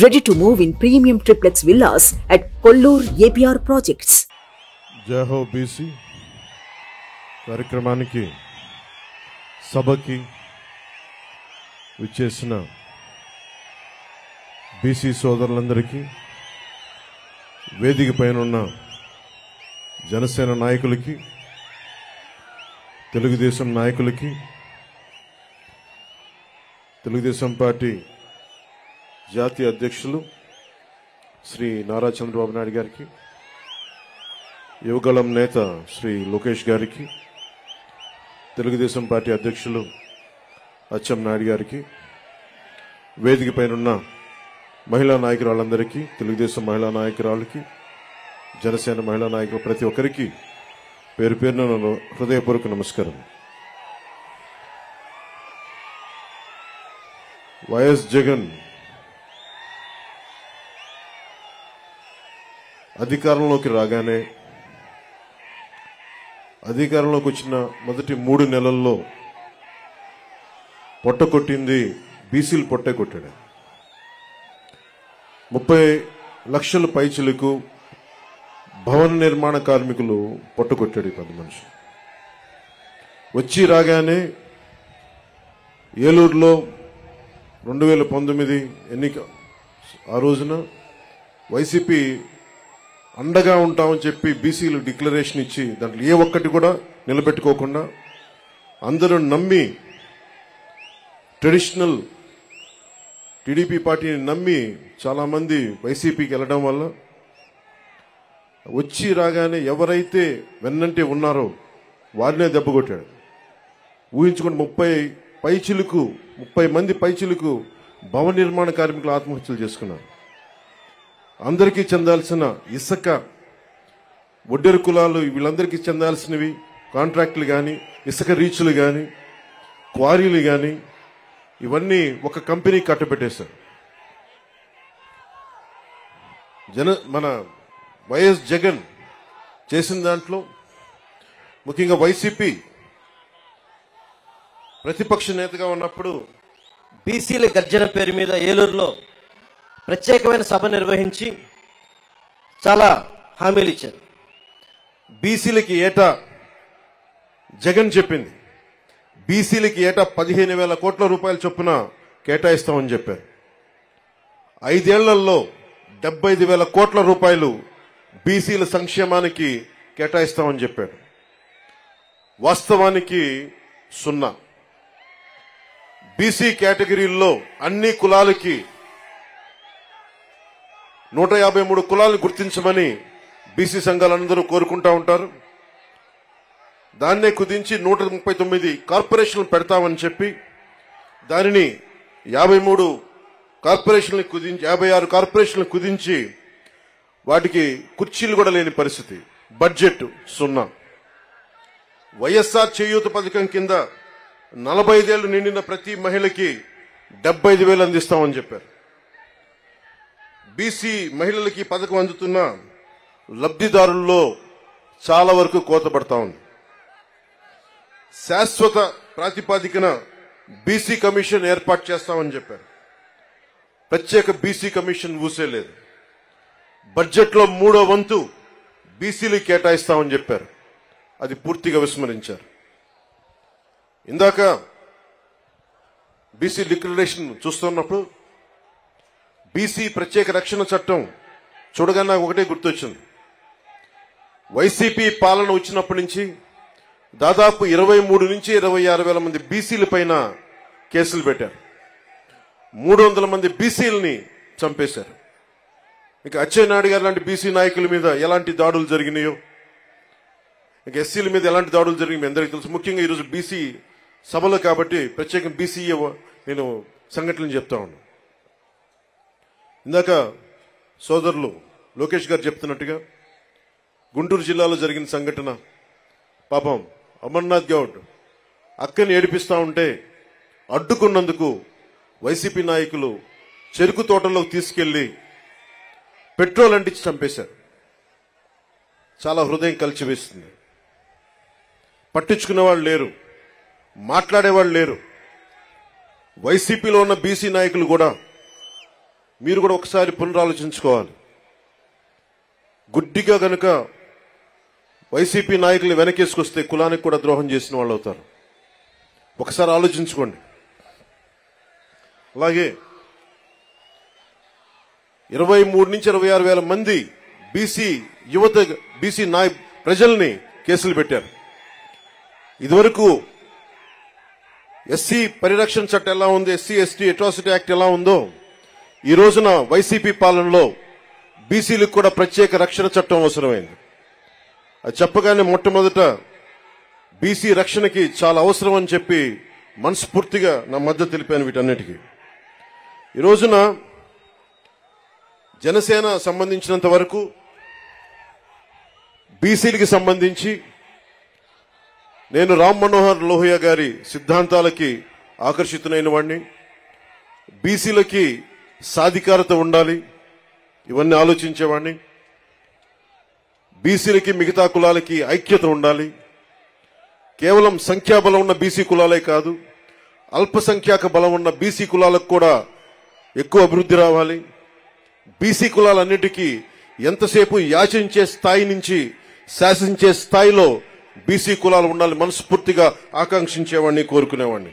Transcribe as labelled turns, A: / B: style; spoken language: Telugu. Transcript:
A: Ready to move in premium triplex villas at Kollur APR Projects.
B: జై హో బీసీ కార్యక్రమానికి సభకి విచ్చేసిన బీసీ సోదరులందరికీ, వేదిక పైన ఉన్న జనసేన నాయకులకి, తెలుగుదేశం నాయకులకి, తెలుగుదేశం పార్టీ జాతీయ అధ్యక్షులు శ్రీ నారా చంద్రబాబు నాయుడు గారికి, యువగళం నేత శ్రీ లోకేష్ గారికి, తెలుగుదేశం పార్టీ అధ్యక్షులు అచ్చెం నాయుడు గారికి, వేదిక పైన మహిళా నాయకురాళ్ళందరికీ, తెలుగుదేశం మహిళా నాయకురాళ్ళకి, జనసేన మహిళా నాయకులు ప్రతి ఒక్కరికి పేరు పేరున హృదయపూర్వక నమస్కారం. వైఎస్ జగన్ అధికారంలోకి రాగానే, అధికారంలోకి వచ్చిన మొదటి 3 నెలల్లో పొట్టకొట్టింది బీసీలు పొట్టే కొట్టాడు. 30 లక్షల పైచిలకు భవన నిర్మాణ కార్మికులు పొట్టకొట్టాడు ఈ 10 మనిషి. వచ్చి రాగానే ఏలూరులో 2019 ఎన్నిక ఆ రోజున వైసీపీ అండగా ఉంటామని చెప్పి బీసీలు డిక్లరేషన్ ఇచ్చి దాంట్లో ఏ ఒక్కటి కూడా నిలబెట్టుకోకుండా అందరూ నమ్మి, ట్రెడిషనల్ టీడీపీ పార్టీని నమ్మి చాలా మంది వైసీపీకి వెళ్ళడం వల్ల వచ్చి రాగానే ఎవరైతే వెన్నంటే ఉన్నారో వారినే దెబ్బకొట్టాడు. ఊహించుకుని 30 మంది పైచిలకు భవన నిర్మాణ కార్మికులు ఆత్మహత్యలు చేసుకున్నారు. అందరికీ చెందాల్సిన ఇసుక, ఒడ్డెరు కులాలు, వీళ్ళందరికీ చెందాల్సినవి కాంట్రాక్టులు కానీ, ఇసుక రీచ్లు కానీ, క్వారీలు కానీ, ఇవన్నీ ఒక కంపెనీ కట్టబెట్టేశారు. మన వైఎస్ జగన్ చేసిన దాంట్లో ముఖ్యంగా వైసీపీ ప్రతిపక్ష నేతగా ఉన్నప్పుడు
C: బీసీల గర్జన పేరు మీద ఏలూరులో ప్రత్యేకమైన సభ నిర్వహించి చాలా హామీలు ఇచ్చారు.
B: బీసీలకి ఏటా జగన్ చెప్పింది, బీసీలకి ఏటా 15,000 కోట్ల రూపాయల చొప్పున కేటాయిస్తామని చెప్పారు. 5 ఏళ్లలో 75,000 కోట్ల రూపాయలు బీసీల సంక్షేమానికి కేటాయిస్తామని చెప్పారు. వాస్తవానికి 0. బీసీ కేటగిరీల్లో అన్ని కులాలకి 153 కులాలను గుర్తించమని బీసీ సంఘాలందరూ కోరుకుంటా ఉంటారు. దాన్నే కుదించి 139 కార్పొరేషన్లు పెడతామని చెప్పి దానిని 53 కార్పొరేషన్లు కుదించి 56 కార్పొరేషన్లు కుదించి వాటికి కుర్చీలు కూడా లేని పరిస్థితి. బడ్జెట్ 0. వైఎస్ఆర్ చేయూత పథకం కింద 45 ఏళ్లు నిండిన ప్రతి మహిళకి 75,000 అందిస్తామని చెప్పారు. బీసీ మహిళలకి పథకం అందుతున్న లబ్ధిదారుల్లో చాలా వరకు కోత పడతా ఉంది. శాశ్వత ప్రాతిపదికన బీసీ కమిషన్ ఏర్పాటు చేస్తామని చెప్పారు. ప్రత్యేక బీసీ కమిషన్ ఊసేలేదు. బడ్జెట్లో 3వ వంతు బీసీలు కేటాయిస్తామని చెప్పారు. అది పూర్తిగా విస్మరించారు. ఇందాక బీసీ డిక్లరేషన్ చూస్తున్నప్పుడు బీసీ ప్రత్యేక రక్షణ చట్టం చూడగానే నాకు ఒకటే గుర్తొచ్చింది. వైసీపీ పాలన వచ్చినప్పటి నుంచి దాదాపు 23 నుంచి 26 వేల మంది బీసీల పైన కేసులు పెట్టారు. 300 మంది బీసీలని చంపేశారు. ఇక అచ్చెన్నాయుడు గారు లాంటి బీసీ నాయకుల మీద ఎలాంటి దాడులు జరిగినాయో, ఇక ఎస్సీల మీద ఎలాంటి దాడులు జరిగినాయో మీ అందరికీ తెలుసు. ముఖ్యంగా ఈరోజు బీసీ సభలో కాబట్టి ప్రత్యేకంగా బీసీ నేను సంఘటనలు చెప్తా ఉన్నాను. ఇందాక సోదరులు లోకేష్ గారు చెప్తున్నట్టుగా గుంటూరు జిల్లాలో జరిగిన సంఘటన, పాపం అమర్నాథ్ గౌడ్ అక్కని ఏడిపిస్తా ఉంటే అడ్డుకున్నందుకు వైసీపీ నాయకులు చెరుకు తోటలోకి తీసుకెళ్లి పెట్రోల్ అంటించి చంపేశారు. చాలా హృదయం కలిచివేస్తుంది. పట్టించుకునేవాళ్ళు లేరు, మాట్లాడేవాళ్ళు లేరు. వైసీపీలో ఉన్న బీసీ నాయకులు కూడా మీరు కూడా ఒకసారి పునరాలోచించుకోవాలి. గుడ్డిగా గనుక వైసీపీ నాయకులు వెనకేసుకొస్తే కులానికి కూడా ద్రోహం చేసిన వాళ్ళు అవుతారు. ఒకసారి ఆలోచించుకోండి. అలాగే 23 నుంచి 26 వేల మంది బీసీ యువత, బీసీ ప్రజల్ని కేసులు పెట్టారు. ఇదివరకు ఎస్సీ పరిరక్షణ చట్టం ఎలా ఉంది, ఎస్సీ ఎస్టీ అట్రాసిటీ యాక్ట్ ఎలా ఉందో, ఈ రోజున వైసీపీ పాలనలో బీసీలకు కూడా ప్రత్యేక రక్షణ చట్టం అవసరమైంది. అది చెప్పగానే మొట్టమొదట బీసీ రక్షణకి చాలా అవసరం అని చెప్పి మనస్ఫూర్తిగా నా మద్దతు తెలిపాను వీటన్నిటికీ. ఈ రోజున జనసేన సంబంధించినంత వరకు బీసీలకి సంబంధించి నేను రామ్ మనోహర్ లోహియా గారి సిద్ధాంతాలకి ఆకర్షితునైన వాడిని. బీసీలకి సాధికారత ఉండాలి, ఇవన్నీ ఆలోచించేవాడిని. బీసీలకి మిగతా కులాలకి ఐక్యత ఉండాలి. కేవలం సంఖ్యాబలం ఉన్న బీసీ కులాలే కాదు, అల్పసంఖ్యాక బలం ఉన్న బీసీ కులాలకు కూడా ఎక్కువ అభివృద్ధి రావాలి. బీసీ కులాలన్నిటికీ ఎంతసేపు యాచించే స్థాయి నుంచి శాసించే స్థాయిలో బీసీ కులాలు ఉండాలి మనస్ఫూర్తిగా ఆకాంక్షించేవాడిని, కోరుకునేవాడిని.